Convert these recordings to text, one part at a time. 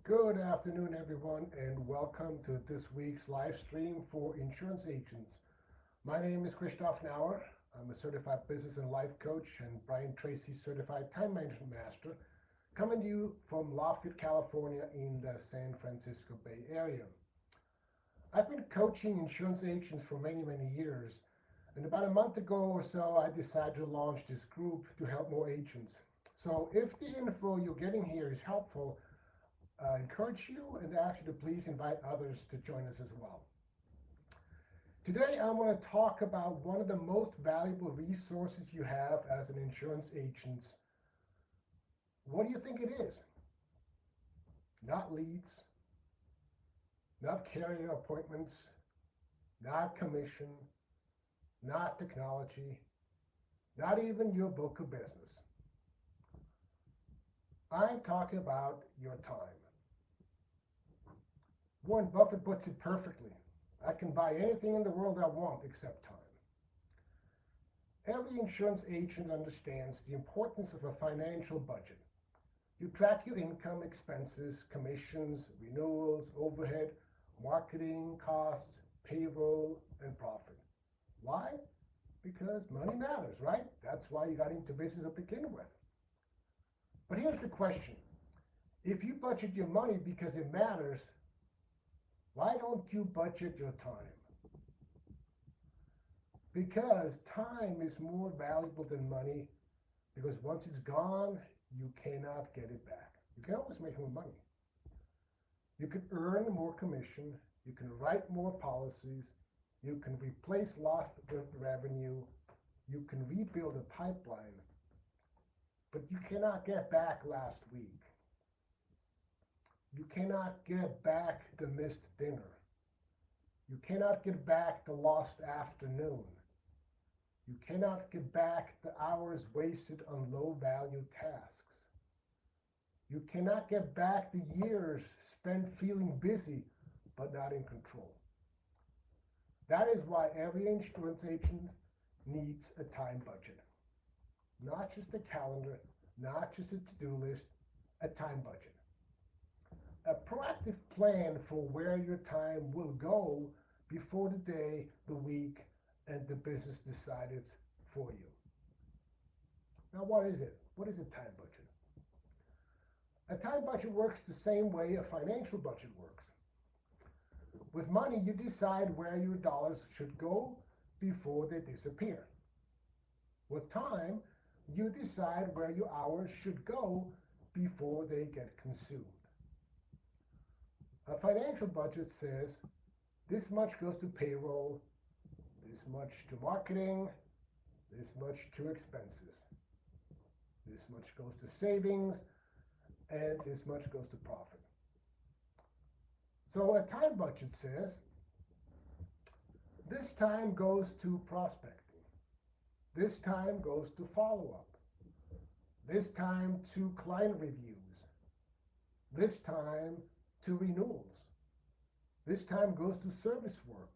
Good afternoon, everyone, and welcome to this week's live stream for insurance agents. My name is Christoph Nauer. I'm a certified business and life coach and Brian Tracy certified time management master, coming to you from Lafayette, California, in the San Francisco Bay Area. I've been coaching insurance agents for many years, and about a month ago or so, I decided to launch this group to help more agents. So if the info you're getting here is helpful, I encourage you and ask you to please invite others to join us as well. Today, I want to talk about one of the most valuable resources you have as an insurance agent. What do you think it is? Not leads, not carrier appointments, not commission, not technology, not even your book of business. I'm talking about your time. Warren Buffett puts it perfectly. I can buy anything in the world I want except time. Every insurance agent understands the importance of a financial budget. You track your income, expenses, commissions, renewals, overhead, marketing costs, payroll, and profit. Why? Because money matters, right? That's why you got into business to begin with. But here's the question. If you budget your money because it matters, why don't you budget your time? Because time is more valuable than money, because once it's gone, you cannot get it back. You can always make more money. You can earn more commission, you can write more policies, you can replace lost revenue, you can rebuild a pipeline, but you cannot get back last week. You cannot get back the missed dinner. You cannot get back the lost afternoon. You cannot get back the hours wasted on low-value tasks. You cannot get back the years spent feeling busy but not in control. That is why every insurance agent needs a time budget. Not just a calendar, not just a to-do list, a time budget. A proactive plan for where your time will go before the day, the week, and the business decided for you. Now, what is it? What is a time budget? A time budget works the same way a financial budget works. With money, you decide where your dollars should go before they disappear. With time, you decide where your hours should go before they get consumed. A financial budget says this much goes to payroll, this much to marketing, this much to expenses, this much goes to savings, and this much goes to profit. So a time budget says this time goes to prospecting, this time goes to follow-up, this time to client reviews, this time to renewals. This time goes to service work.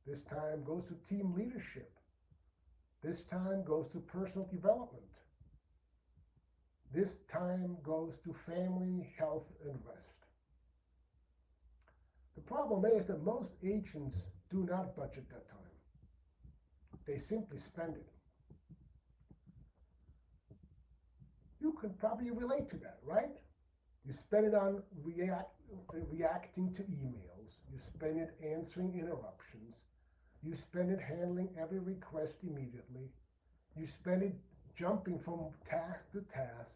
This time goes to team leadership. This time goes to personal development. This time goes to family, health, and rest. The problem is that most agents do not budget that time. They simply spend it. You can probably relate to that, right? You spend it on reacting to emails. You spend it answering interruptions. You spend it handling every request immediately. You spend it jumping from task to task.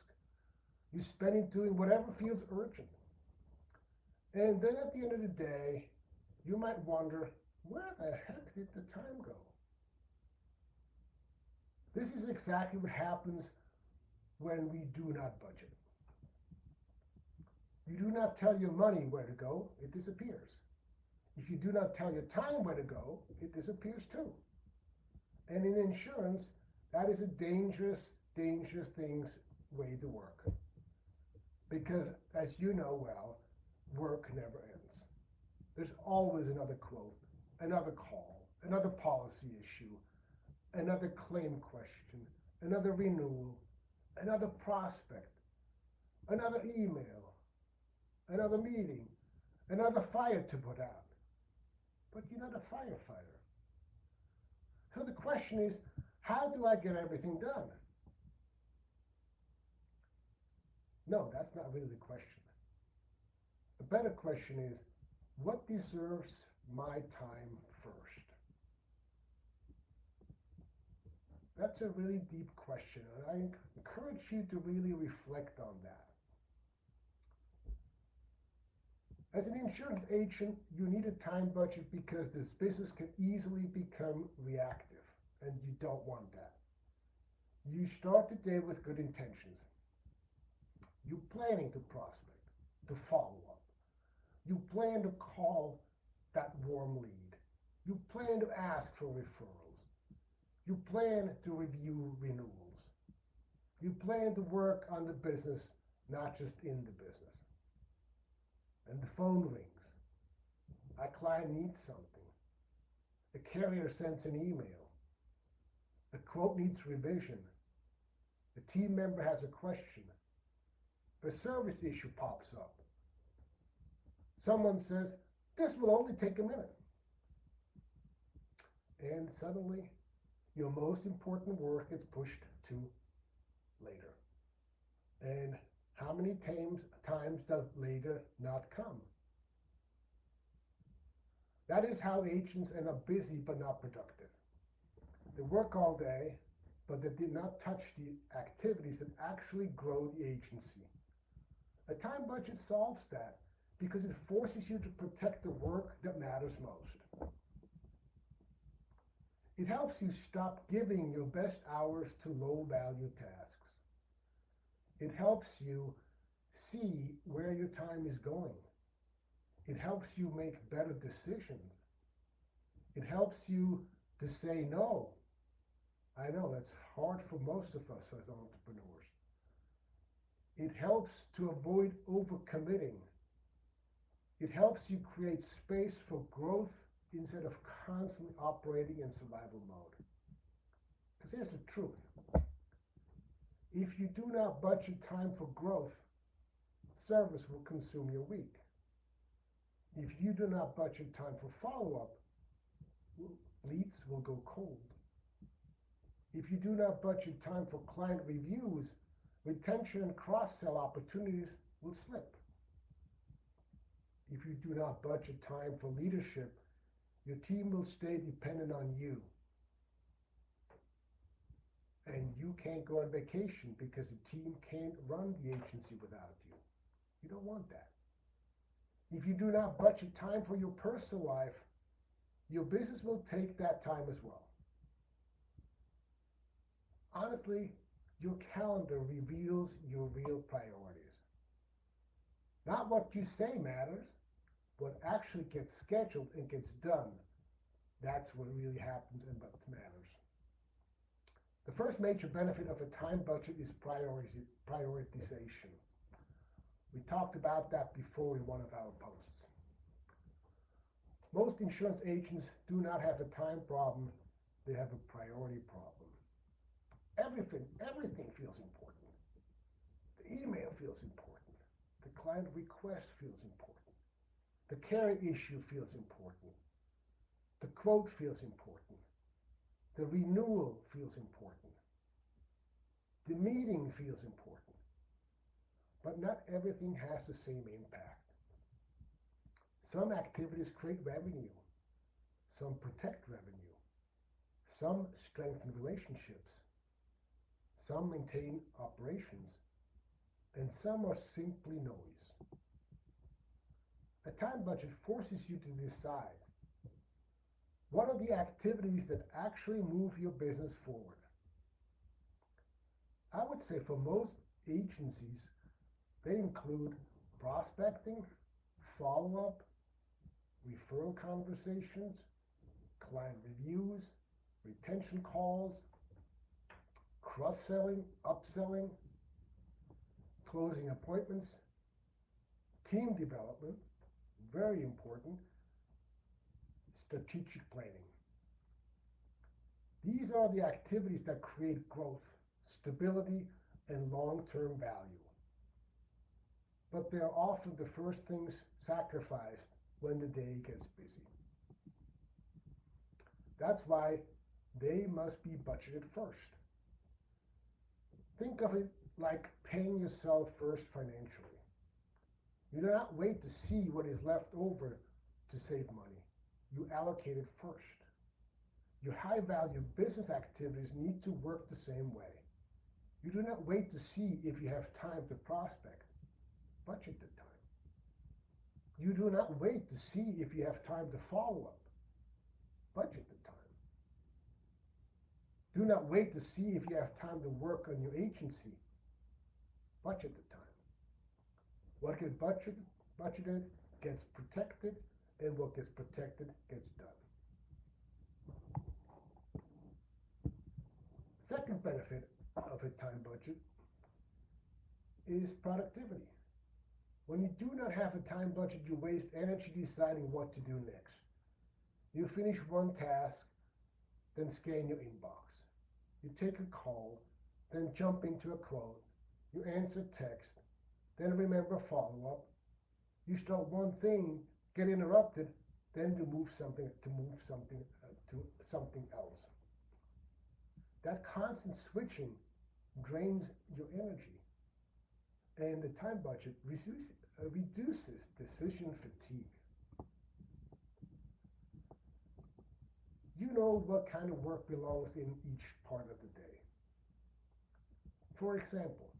You spend it doing whatever feels urgent. And then at the end of the day, you might wonder, where the heck did the time go? This is exactly what happens when we do not budget. You do not tell your money where to go, it disappears. If you do not tell your time where to go, it disappears too. And in insurance, that is a dangerous way to work. Because as you know well, work never ends. There's always another quote, another call, another policy issue, another claim question, another renewal, another prospect, another email, another meeting, another fire to put out. But you're not a firefighter. So the question is, how do I get everything done? No, that's not really the question. A better question is, what deserves my time first? That's a really deep question, and I encourage you to really reflect on that. As an insurance agent, you need a time budget because this business can easily become reactive, and you don't want that. You start the day with good intentions. You're planning to prospect, to follow up. You plan to call that warm lead. You plan to ask for referrals. You plan to review renewals. You plan to work on the business, not just in the business. And the phone rings. A client needs something. A carrier sends an email. A quote needs revision. A team member has a question. A service issue pops up. Someone says, this will only take a minute. And suddenly, your most important work gets pushed to later. And how many times does later not come? That is how agents end up busy but not productive. They work all day, but they did not touch the activities that actually grow the agency. A time budget solves that because it forces you to protect the work that matters most. It helps you stop giving your best hours to low-value tasks. It helps you see where your time is going. It helps you make better decisions. It helps you to say no. I know that's hard for most of us as entrepreneurs. It helps to avoid overcommitting. It helps you create space for growth instead of constantly operating in survival mode. Because here's the truth. If you do not budget time for growth, service will consume your week. If you do not budget time for follow-up, leads will go cold. If you do not budget time for client reviews, retention and cross-sell opportunities will slip. If you do not budget time for leadership, your team will stay dependent on you. And you can't go on vacation because the team can't run the agency without you. You don't want that. If you do not budget time for your personal life, your business will take that time as well. Honestly, your calendar reveals your real priorities. Not what you say matters, what actually gets scheduled and gets done. That's what really happens and what matters. The first major benefit of a time budget is prioritization. We talked about that before in one of our posts. Most insurance agents do not have a time problem, they have a priority problem. Everything feels important. The email feels important. The client request feels important. The carrier issue feels important. The quote feels important. The renewal feels important. The meeting feels important. But not everything has the same impact. Some activities create revenue. Some protect revenue. Some strengthen relationships. Some maintain operations. And some are simply noise. A time budget forces you to decide what are the activities that actually move your business forward. I would say for most agencies, they include prospecting, follow-up, referral conversations, client reviews, retention calls, cross-selling, upselling, closing appointments, team development, very important, strategic planning. These are the activities that create growth, stability, and long-term value. but they are often the first things sacrificed when the day gets busy. That's why they must be budgeted first. Think of it like paying yourself first financially. You do not wait to see what is left over to save money. You allocate it first. Your high value business activities need to work the same way. You do not wait to see if you have time to prospect. Budget the time. You do not wait to see if you have time to follow up. Budget the time. Do not wait to see if you have time to work on your agency. Budget the time. What gets budgeted gets protected, and what gets protected gets done. Second benefit of a time budget is productivity. When you do not have a time budget, you waste energy deciding what to do next. You finish one task, then scan your inbox. You take a call, then jump into a quote. You answer text, then remember follow-up. You start one thing, get interrupted, then to move something to something else. That constant switching drains your energy, and the time budget reduces decision fatigue. You know what kind of work belongs in each part of the day. For example,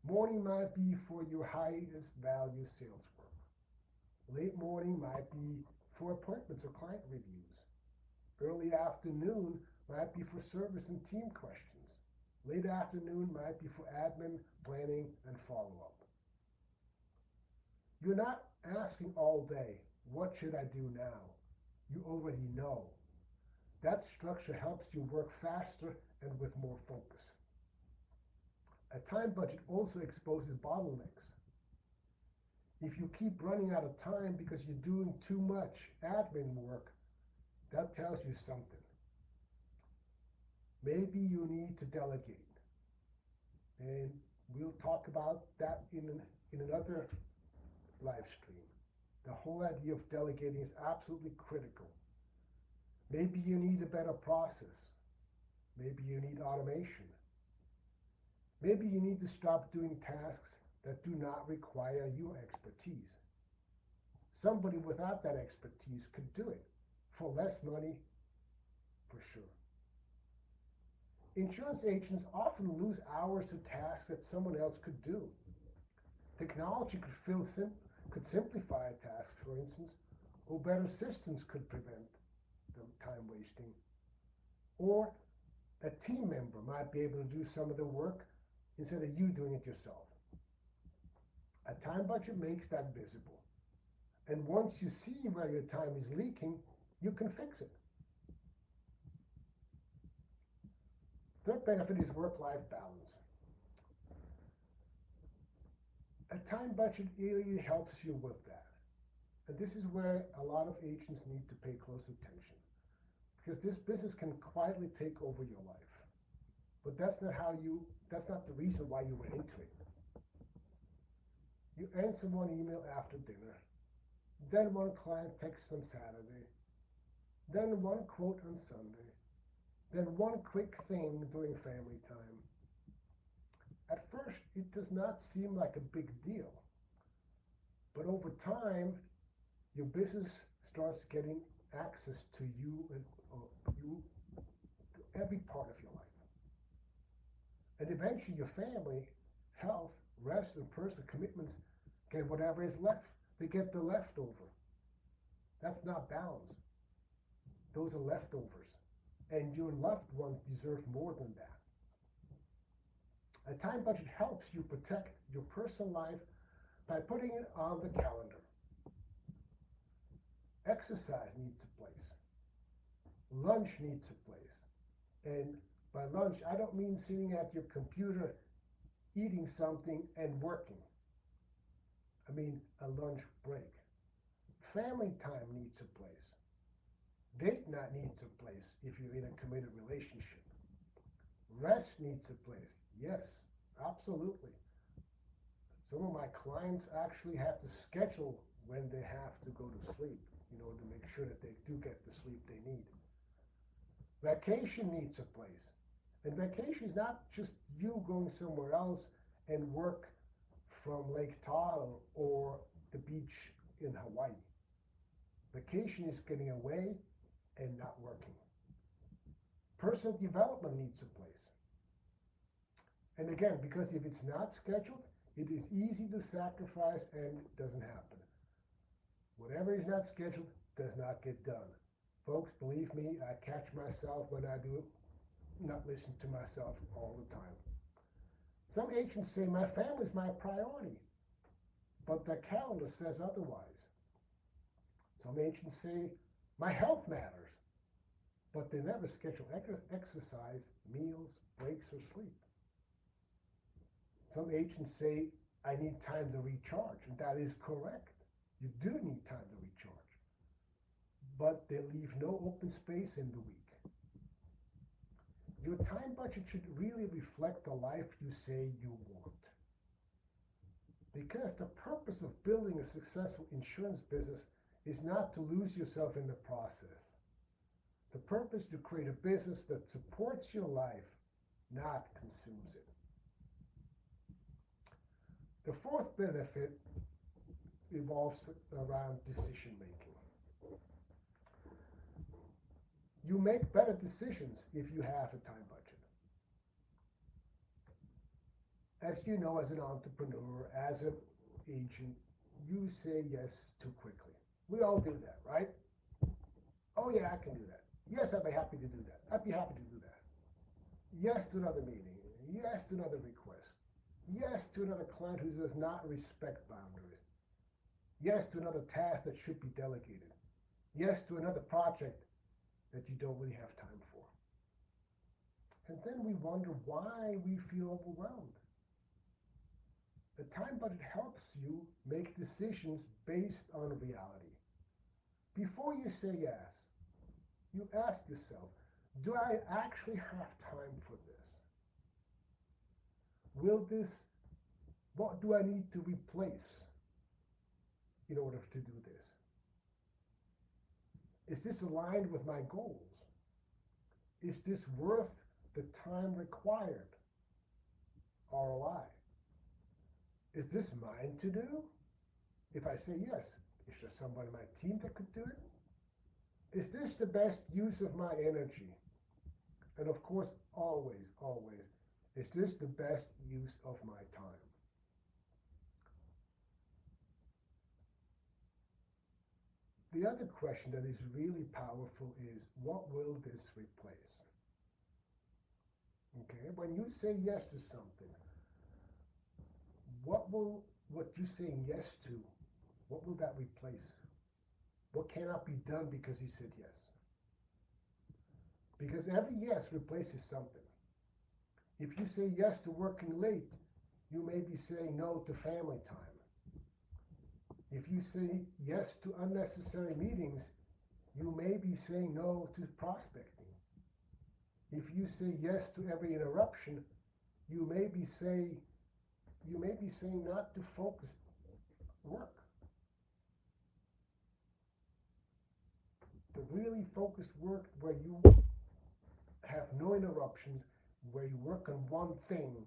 morning might be for your highest value sales work. Late morning might be for appointments or client reviews. Early afternoon might be for service and team questions. Late afternoon might be for admin, planning, and follow-up. You're not asking all day, what should I do now? You already know. That structure helps you work faster and with more focus. A time budget also exposes bottlenecks. If you keep running out of time because you're doing too much admin work, that tells you something. Maybe you need to delegate. And we'll talk about that in another live stream. The whole idea of delegating is absolutely critical. Maybe you need a better process. Maybe you need automation. Maybe you need to stop doing tasks that do not require your expertise. Somebody without that expertise could do it for less money, for sure. Insurance agents often lose hours to tasks that someone else could do. Technology could simplify a task, for instance, or better systems could prevent the time wasting. Or a team member might be able to do some of the work instead of you doing it yourself. A time budget makes that visible. And once you see where your time is leaking, you can fix it. Third benefit is work-life balance. A time budget really helps you with that. And this is where a lot of agents need to pay close attention. Because this business can quietly take over your life. But that's not the reason why you went into it. You answer one email after dinner, then one client text on Saturday, then one quote on Sunday, then one quick thing during family time. At first, it does not seem like a big deal. But over time, your business starts getting access to you and to every part of your life. And eventually your family, health, rest, and personal commitments get whatever is left. They get the leftover. That's not balance. Those are leftovers. And your loved ones deserve more than that. A time budget helps you protect your personal life by putting it on the calendar. Exercise needs a place. Lunch needs a place. And by lunch, I don't mean sitting at your computer eating something and working. I mean a lunch break. Family time needs a place. Date night needs a place if you're in a committed relationship. Rest needs a place. Yes, absolutely. Some of my clients actually have to schedule when they have to go to sleep, to make sure that they do get the sleep they need. Vacation needs a place. And vacation is not just you going somewhere else and work from Lake Tahoe or the beach in Hawaii. Vacation is getting away and not working. Personal development needs a place. And again, because if it's not scheduled, it is easy to sacrifice and it doesn't happen. Whatever is not scheduled does not get done. Folks, believe me, I catch myself when I do not listen to myself all the time. Some agents say my family is my priority, but their calendar says otherwise. Some agents say my health matters, but they never schedule exercise, meals, breaks, or sleep. Some agents say I need time to recharge, and that is correct. You do need time to recharge, but they leave no open space in the week. Your time budget should really reflect the life you say you want. Because the purpose of building a successful insurance business is not to lose yourself in the process. The purpose is to create a business that supports your life, not consumes it. The fourth benefit revolves around decision making. You make better decisions if you have a time budget. As you know, as an entrepreneur, as an agent, you say yes too quickly. We all do that, right? Oh yeah, I can do that. Yes, I'd be happy to do that. I'd be happy to do that. Yes to another meeting. Yes to another request. Yes to another client who does not respect boundaries. Yes to another task that should be delegated. Yes to another project that you don't really have time for. And then we wonder why we feel overwhelmed. The time budget helps you make decisions based on reality. Before you say yes, you ask yourself, do I actually have time for this? What do I need to replace in order to do this? Is this aligned with my goals? Is this worth the time required? ROI. Is this mine to do? If I say yes, is there somebody on my team that could do it? Is this the best use of my energy? And of course, always, is this the best use of my time? The other question that is really powerful is, what will this replace? Okay, when you say yes to something, what you're saying yes to, what will that replace? What cannot be done because you said yes? Because every yes replaces something. If you say yes to working late, you may be saying no to family time. If you say yes to unnecessary meetings, you may be saying no to prospecting. If you say yes to every interruption, you may be saying not to focus work. The really focused work where you have no interruptions, where you work on one thing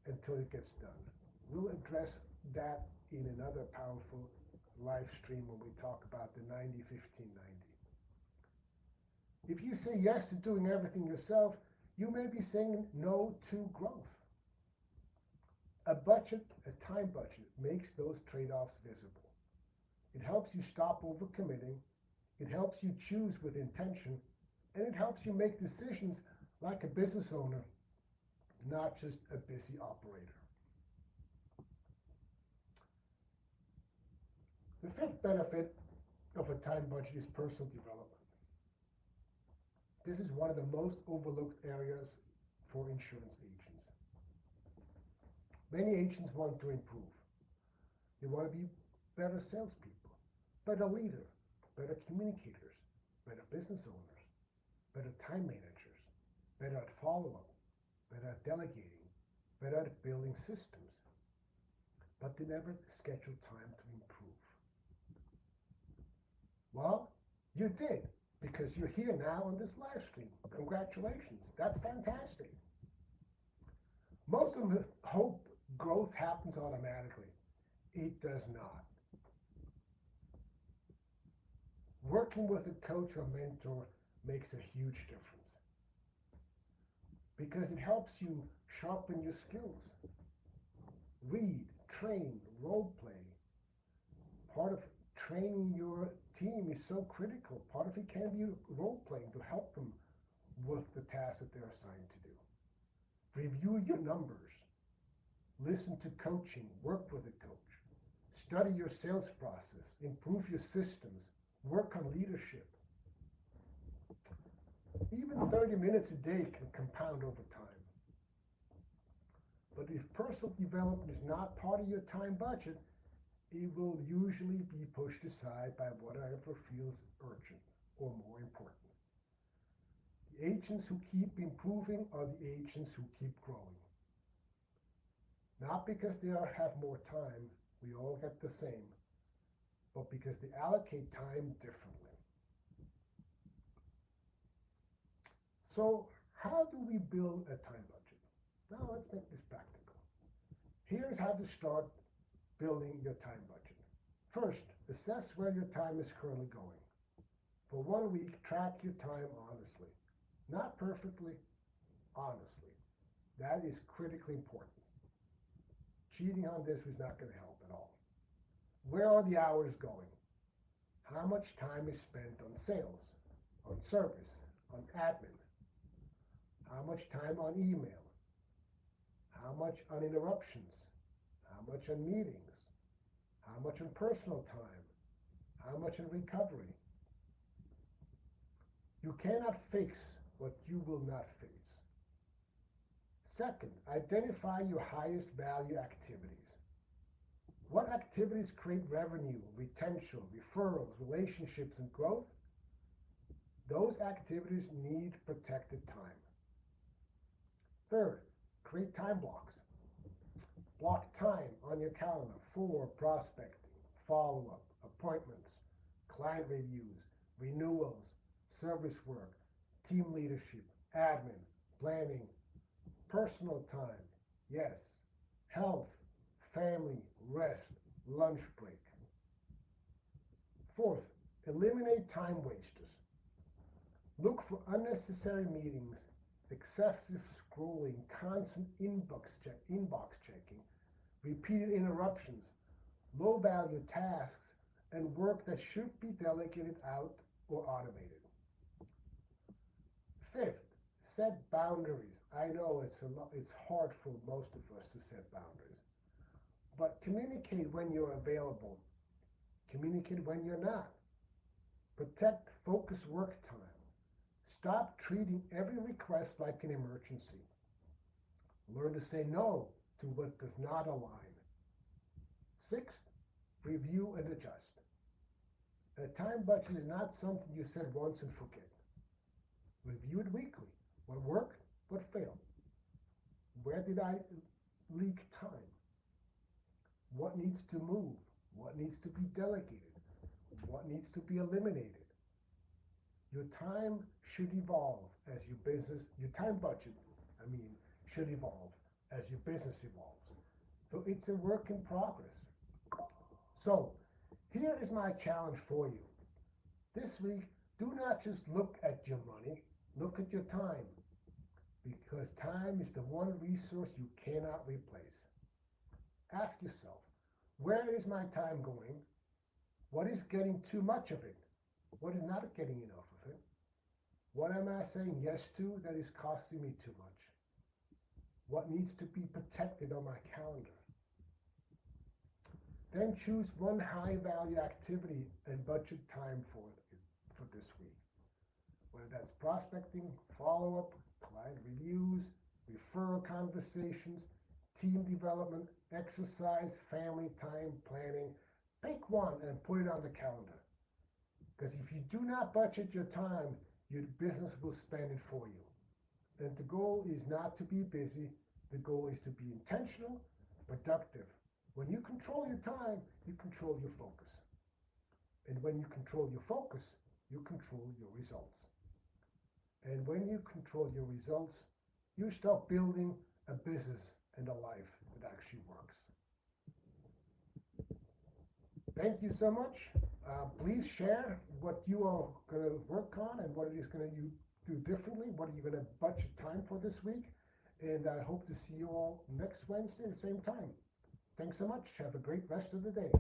until it gets done. We'll address that in another powerful live stream when we talk about the 90-15-90. If you say yes to doing everything yourself, you may be saying no to growth. A time budget, makes those trade-offs visible. It helps you stop overcommitting, it helps you choose with intention, and it helps you make decisions like a business owner, not just a busy operator. The fifth benefit of a time budget is personal development. This is one of the most overlooked areas for insurance agents. Many agents want to improve. They want to be better salespeople, better leaders, better communicators, better business owners, better time managers, better at follow-up, better at delegating, better at building systems. but they never schedule time to improve. Well, you did, because you're here now on this live stream. Congratulations. That's fantastic. Most of them hope growth happens automatically. It does not. Working with a coach or mentor makes a huge difference because it helps you sharpen your skills. Read, train, role play. Part of training your team is so critical. Part of it can be role playing to help them with the task that they're assigned to do. Review your numbers. Listen to coaching. Work with a coach. Study your sales process. Improve your systems. Work on leadership. Even 30 minutes a day can compound over time. But if personal development is not part of your time budget, it will usually be pushed aside by whatever feels urgent or more important. The agents who keep improving are the agents who keep growing. Not because they have more time, we all get the same, but because they allocate time differently. So how do we build a time budget? Now let's make this practical. Here's how to start building your time budget. First, assess where your time is currently going. For 1 week, track your time honestly. Not perfectly, honestly. That is critically important. Cheating on this is not going to help at all. Where are the hours going? How much time is spent on sales, on service, on admin? How much time on email? How much on interruptions? How much on meetings? How much on personal time? How much on recovery? You cannot fix what you will not face. Second, identify your highest value activities. What activities create revenue, retention, referrals, relationships, and growth? Those activities need protected time. Third, create time blocks. Block time on your calendar for prospecting, follow-up, appointments, client reviews, renewals, service work, team leadership, admin, planning, personal time, yes, health, family, rest, lunch break. Fourth, eliminate time wasters. Look for unnecessary meetings, excessive scrolling, constant inbox checking, repeated interruptions, low value tasks, and work that should be delegated out or automated. Fifth, set boundaries. I know it's hard for most of us to set boundaries, but communicate when you're available. Communicate when you're not. Protect focus work time. Stop treating every request like an emergency. Learn to say no to what does not align. Sixth, review and adjust. A time budget is not something you set once and forget. Review it weekly. What worked, what failed? Where did I leak time? What needs to move? What needs to be delegated? What needs to be eliminated? Your time should evolve as your business, your time budget, should evolve as your business evolves. So it's a work in progress. So here is my challenge for you. This week, do not just look at your money, look at your time. Because time is the one resource you cannot replace. Ask yourself, where is my time going? What is getting too much of it? What is not getting enough of it? What am I saying yes to that is costing me too much? What needs to be protected on my calendar? Then choose one high value activity and budget time for this week. Whether that's prospecting, follow-up, client reviews, referral conversations, team development, exercise, family time, planning. Pick one and put it on the calendar. Because if you do not budget your time, your business will spend it for you. And the goal is not to be busy. The goal is to be intentional, productive, When you control your time, you control your focus. And when you control your focus, you control your results. And when you control your results, you start building a business and a life that actually works. Thank you so much. Please share what you are going to work on and what it is going to you do differently. What are you going to budget time for this week? And I hope to see you all next Wednesday at the same time. Thanks so much. Have a great rest of the day.